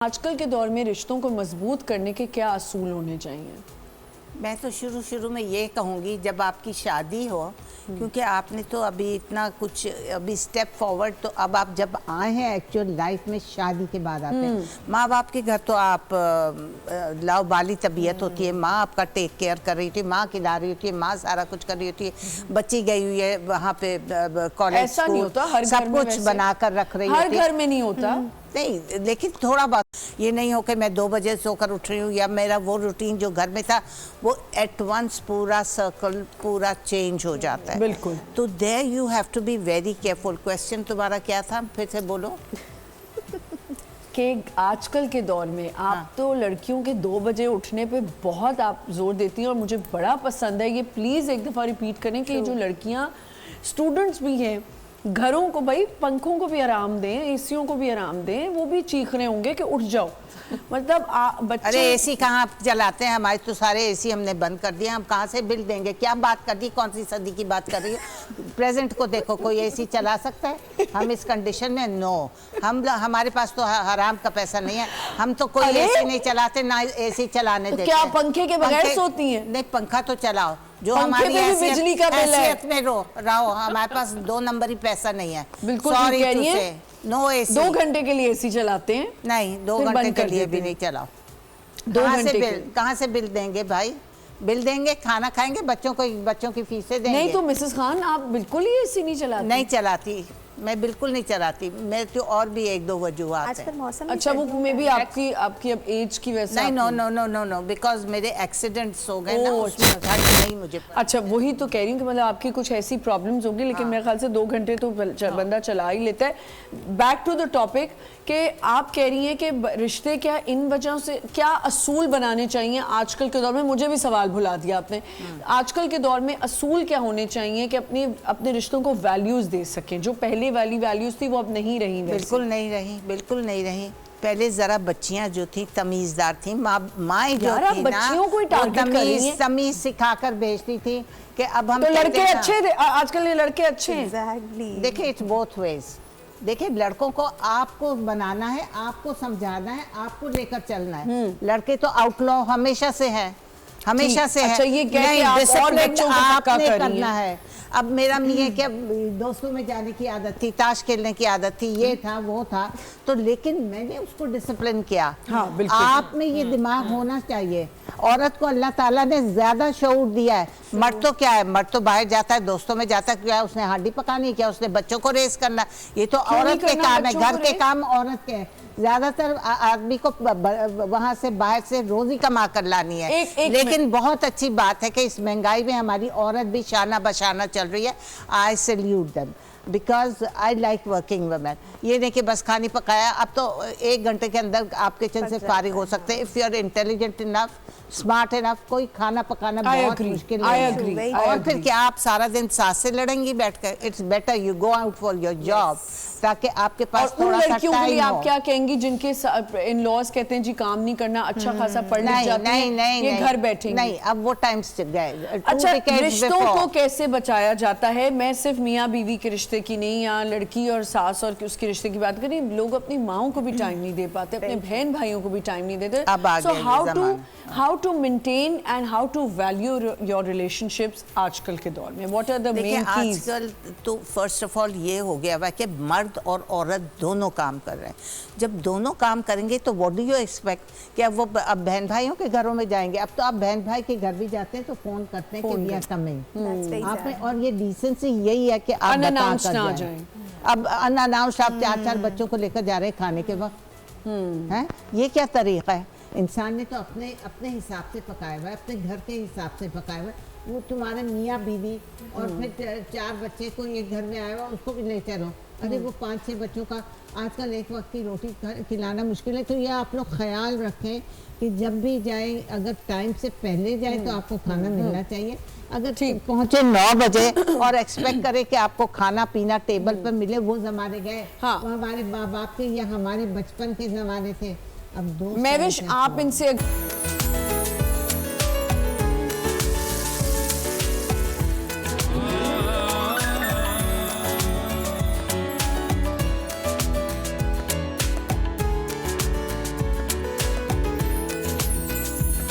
आजकल के दौर में रिश्तों को मजबूत करने के क्या असूल होने चाहिए? मैं तो शुरू में ये कहूँगी, जब आपकी शादी हो, क्योंकि आपने तो अभी इतना कुछ अभी स्टेप फॉरवर्ड, तो अब आप जब आए हैं एक्चुअल लाइफ में शादी के बाद आते हैं। माँ बाप के घर तो आप लाओ बाली तबीयत होती है, माँ आपका टेक केयर कर रही थी, माँ खिला रही होती है, माँ सारा कुछ कर रही होती है, बच्ची गई हुई है वहाँ पे कॉलेज स्कूल, सब कुछ बना कर रख रही होती है। हर घर में नहीं होता नहीं, लेकिन थोड़ा बहुत ये नहीं हो कि मैं 2 बजे सोकर उठ रही हूँ, या मेरा वो रूटीन जो घर में था वो एट वंस पूरा सर्कल पूरा चेंज हो जाता है। बिल्कुल। तो there you have to be very careful. Question तुम्हारा क्या था, फिर से बोलो। कि आजकल के दौर में आप तो लड़कियों के 2 बजे उठने पे बहुत आप जोर देती हैं और मुझे बड़ा पसंद है ये। प्लीज़ एक दफ़ा रिपीट करें कि जो लड़कियाँ स्टूडेंट्स भी हैं, घरों को भाई पंखों को भी आराम दें, एसियों को भी आराम दें, वो भी चीख रहे होंगे कि उठ जाओ। मतलब बच्चे, अरे एसी कहाँ आप चलाते हैं? हमारे तो सारे एसी हमने बंद कर दिए, हम कहाँ से बिल देंगे? क्या बात कर दी, कौन सी सदी की बात कर रही है? प्रेजेंट को देखो, कोई एसी चला सकता है? हम इस कंडीशन में नो, हमारे पास तो हराम का पैसा नहीं है, हम तो कोई एसी नहीं चलाते, ना एसी चलाने देते। क्या पंखे के बगैर सोती हैं? नहीं, पंखा तो चलाओ, जो पंखे हमारी पे भी बिजली का बिल है। हैसियत में रहो, हमारे पास 2 नंबर ही पैसा नहीं है। बिल्कुल सॉरी कह टू रही से, हैं। No AC. 2 घंटे के लिए एसी चलाते हैं? नहीं, 2 घंटे के लिए भी नहीं चलाओ। 2 घंटे कहाँ से बिल देंगे भाई? बिल देंगे, खाना खाएंगे, बच्चों की फीसें देंगे। नहीं तो मिसेस खान आप बिल्कुल ही एसी नहीं चलाती? नहीं चलाती, मैं बिल्कुल नहीं चलाती। मेरे तो और भी 1-2 वजूहात हैं। मौसम अच्छा, वो में भी आपकी अब एज की वजह से? नहीं, नो, बिकॉज मेरे एक्सीडेंट्स हो गए ना, उसमें ठंड नहीं मुझे। अच्छा, वही तो कह रही हूँ कि मतलब आपकी कुछ ऐसी प्रॉब्लम्स होगी, लेकिन मेरे ख्याल से 2 घंटे तो बंदा चला ही लेता है। बैक टू द टॉपिक कि आप कह रही हैं कि रिश्ते क्या इन वजहों से क्या असूल बनाने चाहिए आजकल के दौर में? मुझे भी सवाल भुला दिया आपने। आजकल के दौर में असूल क्या होने चाहिए कि अपने रिश्तों को वैल्यूज दे सकें? जो पहले वाली वैल्यूज थी वो अब नहीं रही। बिल्कुल नहीं रही। पहले जरा बच्चियां जो थी तमीजदार थी, माँ जो थी बच्चियों को ना तमीज सिखाकर भेजती थी कि अब हम तो लड़के अच्छे थे, आजकल ये लड़के अच्छे हैं। Exactly. देखिए, इट्स बोथ वेज। देखिए, लड़कों को आपको बनाना है, आपको समझाना है, आपको लेकर चलना है। लड़के तो आउटलॉ हमेशा से है, हमेशा से है। अच्छा, ये कह के आप और बच्चों को पक्का आपने कर रही करना है। अब मेरा मियाँ क्या दोस्तों में जाने की आदत थी, ताश खेलने की आदत थी, ये था वो था, तो लेकिन मैंने उसको डिसिप्लिन किया। हाँ, बिल्कुल। आप में ये दिमाग होना चाहिए। औरत को अल्लाह ताला ने ज्यादा शऊर दिया है। मर्द तो क्या है, मर्द तो बाहर जाता है, दोस्तों में जाता है, क्या उसने हांडी पकानी, क्या उसने बच्चों को रेस करना, ये तो औरत के काम है, घर के काम औरत के हैं। ज्यादातर आदमी को वहां से बाहर से रोजी कमा कर लानी है। लेकिन बहुत अच्छी बात है कि इस महंगाई में हमारी औरत भी शाना बशाना चल रही है। आई salute them because I like working women. ये नहीं कि बस खानी पकाया, अब तो 1 घंटे के अंदर आप किचन से फारिग हो सकते हैं। If you are intelligent enough, smart enough, कोई खाना पकाना बहुत मुश्किल है। और फिर क्या आप सारा दिन सास से लड़ेंगी बैठकर? It's better you go out for your job, ताकि आपके पास थोड़ा सा लड़कियों के लिए टाइम हो। आप क्या कहेंगी जिनके इन लॉज कहते हैं जी काम नहीं करना, अच्छा खासा पढ़ लिख जाती हैं, ये घर बैठेंगी? नहीं, अब वो टाइम्स गए। अच्छा, रिश्तों को कैसे बचाया जाता है? मैं सिर्फ मियाँ बीवी के रिश्ते की नहीं, या लड़की और सास और उसके रिश्ते की बात करें, लोग अपनी माओं को भी टाइम नहीं दे पाते, अपने बहन भाइयों को भी टाइम नहीं देते। So how to maintain and how to value your relationships आजकल के दौर में? What are the main keys? आजकल तो फर्स्ट ऑफ ऑल ये हो गया है कि मर्द और औरत दोनों काम कर रहे हैं। जब दोनों काम करेंगे तो व्हाट डू यू एक्सपेक्ट कि अब वो अब बहन भाइयों के घरों में जाएंगे? अब तो आप बहन भाई के घर भी जाते हैं तो फोन करते हैं कि वी आर कमिंग। आपने, और ये डिसेंसी यही है कि आप अनअनाउंस ना जाएं। अब अनअनाउंस आप 4-4 बच्चों को लेकर जा रहे हैं खाने के वक्त, हैं? ये क्या तरीका है? इंसान ने तो अपने हिसाब से पकाया हुआ है, अपने घर के हिसाब से पकाया हुआ है। वो तुम्हारे मियाँ बीवी और फिर 4 बच्चे को एक घर में आया हुआ, उसको भी ले चलो। अरे वो 5-6 बच्चों का आजकल एक वक्त की रोटी खिलाना मुश्किल है। तो ये आप लोग ख्याल रखें कि जब भी जाए, अगर टाइम से पहले जाए तो आपको खाना मिलना चाहिए। अगर पहुंचे 9 बजे और एक्सपेक्ट करे कि आपको खाना पीना टेबल पर मिले, वो जमाने गए। हाँ। वो हमारे माँ बाप के या हमारे बचपन के जमाने थे। अब मैं विश आप इनसे